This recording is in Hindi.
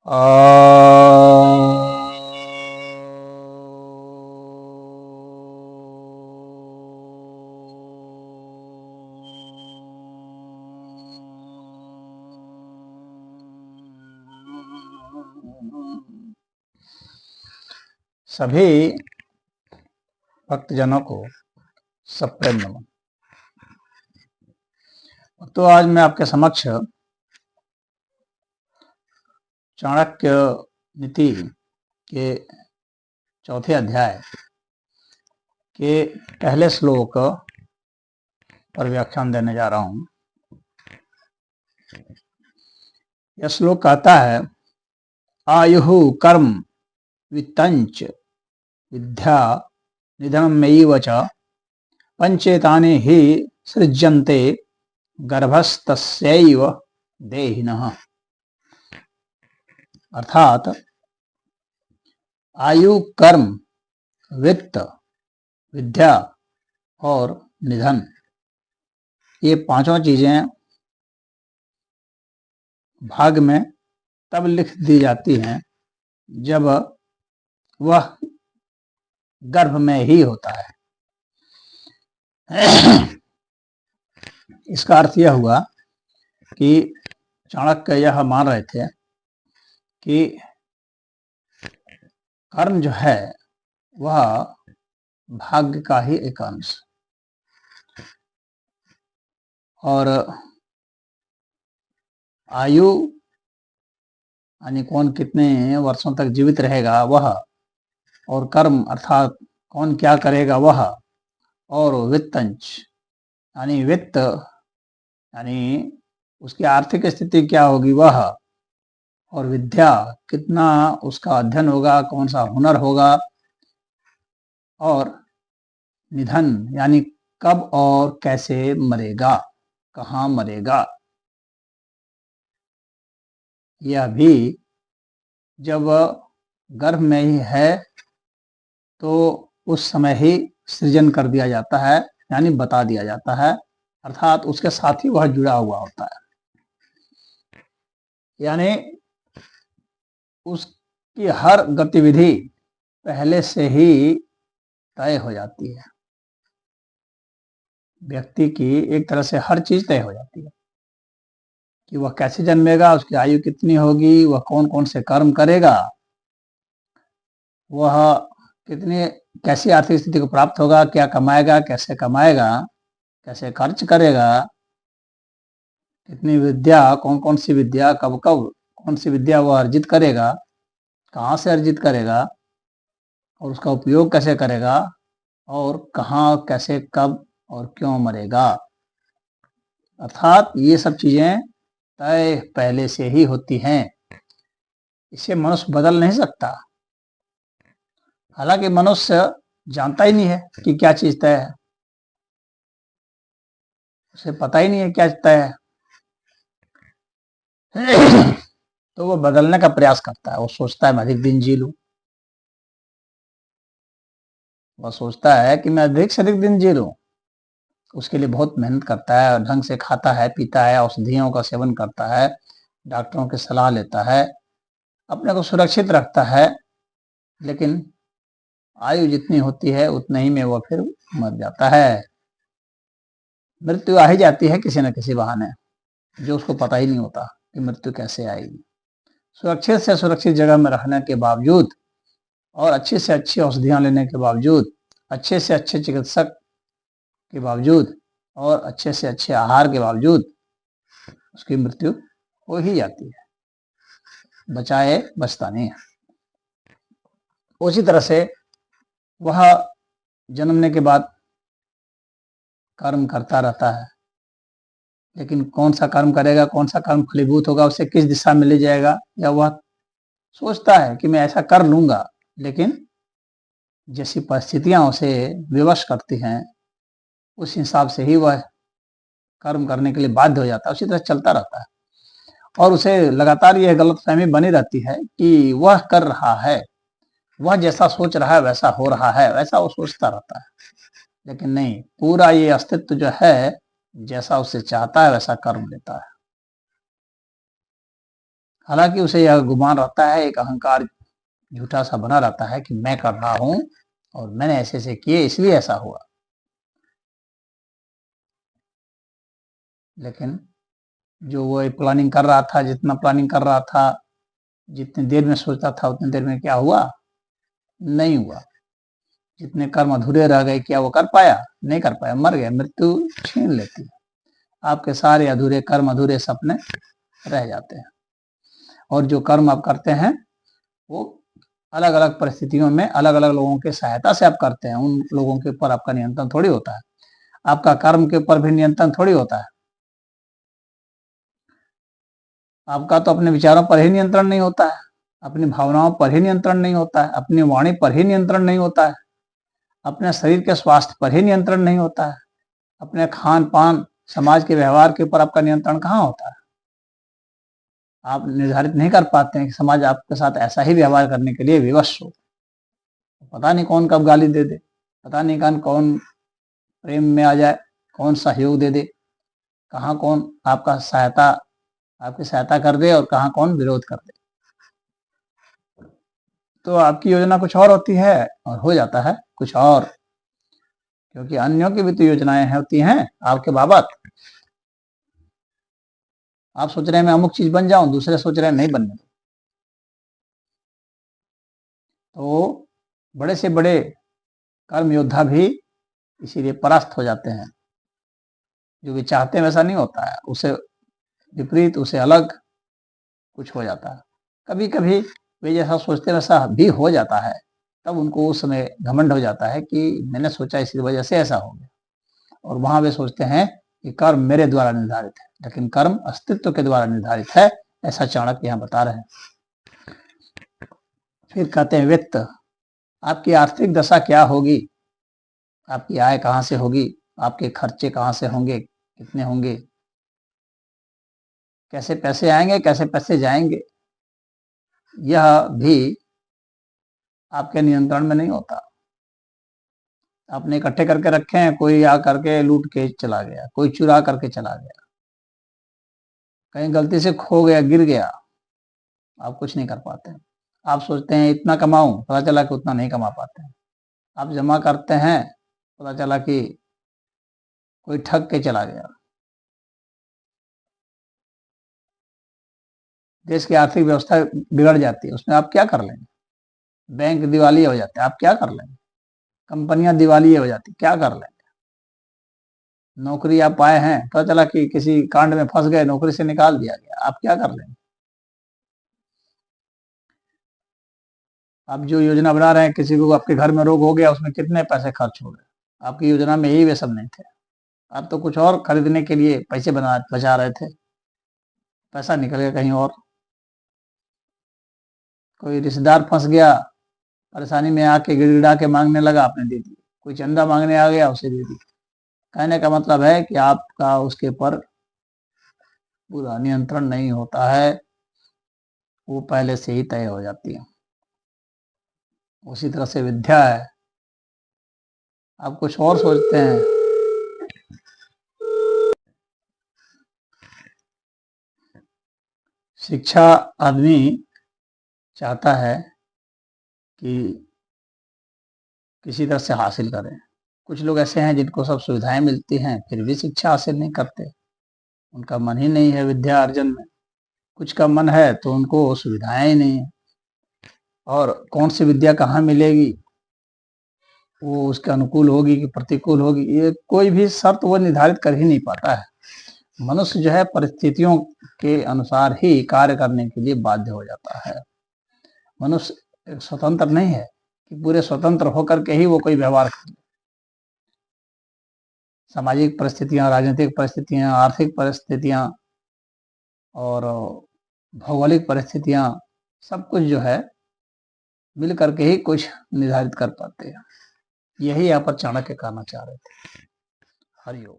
आ सभी भक्तजनों को सप्रेम नमन। तो आज मैं आपके समक्ष चाणक्य नीति के चौथे अध्याय के पहले श्लोक पर व्याख्यान देने जा रहा हूं। यह श्लोक कहता है, आयुः कर्म वित्तञ्च विद्या निधनमेव च पंचेतानि हि सृज्यन्ते गर्भस्तस्यैव देहिनः। अर्थात आयु, कर्म, वित्त, विद्या और निधन, ये पांचों चीजें भाग्य में तब लिख दी जाती हैं जब वह गर्भ में ही होता है। इसका अर्थ यह हुआ कि चाणक्य यह मान रहे थे कि कर्म जो है वह भाग्य का ही एक अंश, और आयु यानी कौन कितने वर्षों तक जीवित रहेगा वह, और कर्म अर्थात कौन क्या करेगा वह, और वित्तंच यानी वित्त यानी उसकी आर्थिक स्थिति क्या होगी वह, और विद्या कितना उसका अध्ययन होगा, कौन सा हुनर होगा, और निधन यानी कब और कैसे मरेगा, कहाँ मरेगा। यह भी जब गर्भ में ही है तो उस समय ही सृजन कर दिया जाता है, यानी बता दिया जाता है, अर्थात उसके साथ ही वह जुड़ा हुआ होता है, यानी उसकी हर गतिविधि पहले से ही तय हो जाती है। व्यक्ति की एक तरह से हर चीज तय हो जाती है कि वह कैसे जन्मेगा, उसकी आयु कितनी होगी, वह कौन कौन से कर्म करेगा, वह कितनी कैसी आर्थिक स्थिति को प्राप्त होगा, क्या कमाएगा, कैसे कमाएगा, कैसे खर्च करेगा, कितनी विद्या, कौन कौन सी विद्या, कब कब कौन सी विद्या वह अर्जित करेगा, कहाँ से अर्जित करेगा, और उसका उपयोग कैसे करेगा, और कहाँ कैसे कब और क्यों मरेगा। अर्थात ये सब चीजें तय पहले से ही होती हैं, इसे मनुष्य बदल नहीं सकता। हालांकि मनुष्य जानता ही नहीं है कि क्या चीज तय है, उसे पता ही नहीं है क्या तय है, तो वो बदलने का प्रयास करता है। वो सोचता है मैं अधिक दिन जी लूं, वह सोचता है कि मैं अधिक से अधिक दिन जी लूं, उसके लिए बहुत मेहनत करता है, ढंग से खाता है, पीता है, औषधियों का सेवन करता है, डॉक्टरों की सलाह लेता है, अपने को सुरक्षित रखता है, लेकिन आयु जितनी होती है उतने ही में वह फिर मर जाता है। मृत्यु आ ही जाती है किसी न किसी बहाने, जो उसको पता ही नहीं होता कि मृत्यु कैसे आएगी। सुरक्षित से सुरक्षित जगह में रहने के बावजूद, और अच्छी से अच्छी औषधियां लेने के बावजूद, अच्छे से अच्छे चिकित्सक के बावजूद, और अच्छे से अच्छे आहार के बावजूद उसकी मृत्यु हो ही जाती है, बचाए बचता नहीं है। उसी तरह से वह जन्मने के बाद कर्म करता रहता है, लेकिन कौन सा कर्म करेगा, कौन सा कर्म फलीभूत होगा, उसे किस दिशा में ले जाएगा, या वह सोचता है कि मैं ऐसा कर लूंगा, लेकिन जैसी परिस्थितियां उसे विवश करती हैं उस हिसाब से ही वह कर्म करने के लिए बाध्य हो जाता है, उसी तरह चलता रहता है, और उसे लगातार यह गलतफहमी बनी रहती है कि वह कर रहा है, वह जैसा सोच रहा है वैसा हो रहा है, वैसा वो सोचता रहता है, लेकिन नहीं, पूरा ये अस्तित्व जो है जैसा उसे चाहता है वैसा कर्म लेता है। हालांकि उसे यह गुमान रहता है, एक अहंकार झूठा सा बना रहता है कि मैं कर रहा हूं और मैंने ऐसे ऐसे किए इसलिए ऐसा हुआ। लेकिन जो वो प्लानिंग कर रहा था, जितना प्लानिंग कर रहा था, जितनी देर में सोचता था उतनी देर में क्या हुआ? नहीं हुआ। जितने कर्म अधूरे रह गए, क्या वो कर पाया? नहीं कर पाया, मर गया। मृत्यु छीन लेती है, आपके सारे अधूरे कर्म, अधूरे सपने रह जाते हैं। और जो कर्म आप करते हैं वो अलग अलग परिस्थितियों में अलग अलग लोगों की सहायता से आप करते हैं। उन लोगों के ऊपर आपका नियंत्रण थोड़ी होता है, आपका कर्म के ऊपर भी नियंत्रण थोड़ी होता है। आपका तो अपने विचारों पर ही नियंत्रण नहीं होता है, अपनी भावनाओं पर ही नियंत्रण नहीं होता है, अपनी वाणी पर ही नियंत्रण नहीं होता है, अपने शरीर के स्वास्थ्य पर ही नियंत्रण नहीं होता है, अपने खान पान, समाज के व्यवहार के ऊपर आपका नियंत्रण कहाँ होता है? आप निर्धारित नहीं कर पाते हैं कि समाज आपके साथ ऐसा ही व्यवहार करने के लिए विवश हो। पता नहीं कौन कब गाली दे दे, पता नहीं कौन प्रेम में आ जाए, कौन सहयोग दे दे, कहाँ कौन आपकी सहायता कर दे और कहाँ कौन विरोध कर दे। तो आपकी योजना कुछ और होती है और हो जाता है कुछ और, क्योंकि अन्यों की भी तो योजनाएं होती हैं आपके बाबत। आप सोच रहे हैं मैं अमुक चीज बन जाऊं, दूसरे सोच रहे हैं नहीं बनने। तो बड़े से बड़े कर्म योद्धा भी इसीलिए परास्त हो जाते हैं। जो भी चाहते हैं वैसा नहीं होता है, उसे विपरीत, उसे अलग कुछ हो जाता है। कभी कभी वे जैसा सोचते वैसा भी हो जाता है, तब उनको उस समय घमंड हो जाता है कि मैंने सोचा इसी वजह से ऐसा हो गया। और वहां वे सोचते हैं कि कर्म मेरे द्वारा निर्धारित है, लेकिन कर्म अस्तित्व के द्वारा निर्धारित है, ऐसा चाणक्य यहाँ बता रहे हैं। फिर कहते हैं वित्त, आपकी आर्थिक दशा क्या होगी, आपकी आय कहाँ से होगी, आपके खर्चे कहाँ से होंगे, कितने होंगे, कैसे पैसे आएंगे, कैसे पैसे जाएंगे, यह भी आपके नियंत्रण में नहीं होता। आपने इकट्ठे करके रखे हैं, कोई आ करके लूट के चला गया, कोई चुरा करके चला गया, कहीं गलती से खो गया, गिर गया, आप कुछ नहीं कर पाते। आप सोचते हैं इतना कमाऊं, पता चला कि उतना नहीं कमा पाते हैं। आप जमा करते हैं, पता चला कि कोई ठग के चला गया। देश की आर्थिक व्यवस्था बिगड़ जाती है, उसमें आप क्या कर लेंगे? बैंक दिवालिया हो जाते हैं, आप क्या कर लेंगे? कंपनियां दिवालिया हो जाती, क्या कर लेंगे? नौकरी आप पाए हैं, पता चला कि किसी कांड में फंस गए, नौकरी से निकाल दिया गया, आप क्या कर लेंगे? आप जो योजना बना रहे हैं, किसी को आपके घर में रोग हो गया, उसमें कितने पैसे खर्च हो गए? आपकी योजना में यही वे सब नहीं थे। आप तो कुछ और खरीदने के लिए पैसे बचा रहे थे, पैसा निकल गया कहीं और। कोई रिश्तेदार फंस गया, परेशानी में आके गिड़गिड़ा के मांगने लगा, आपने दे दी। कोई चंदा मांगने आ गया, उसे दे दी। कहने का मतलब है कि आपका उसके ऊपर पूरा नियंत्रण नहीं होता है, वो पहले से ही तय हो जाती है। उसी तरह से विद्या है, आप कुछ और सोचते हैं। शिक्षा आदमी चाहता है कि किसी तरह से हासिल करें। कुछ लोग ऐसे हैं जिनको सब सुविधाएं मिलती हैं, फिर भी शिक्षा हासिल नहीं करते, उनका मन ही नहीं है विद्या अर्जन में। कुछ का मन है तो उनको सुविधाएं ही नहीं है, और कौन सी विद्या कहाँ मिलेगी, वो उसके अनुकूल होगी कि प्रतिकूल होगी, ये कोई भी शर्त वो निर्धारित कर ही नहीं पाता है। मनुष्य जो है परिस्थितियों के अनुसार ही कार्य करने के लिए बाध्य हो जाता है। मनुष्य स्वतंत्र नहीं है कि पूरे स्वतंत्र होकर के ही वो कोई व्यवहार करे। सामाजिक परिस्थितियां, राजनीतिक परिस्थितियां, आर्थिक परिस्थितियां और भौगोलिक परिस्थितियां, सब कुछ जो है मिल करके ही कुछ निर्धारित कर पाते हैं। यही यहाँ पर चाणक्य कहना चाह रहे थे। हरिओम।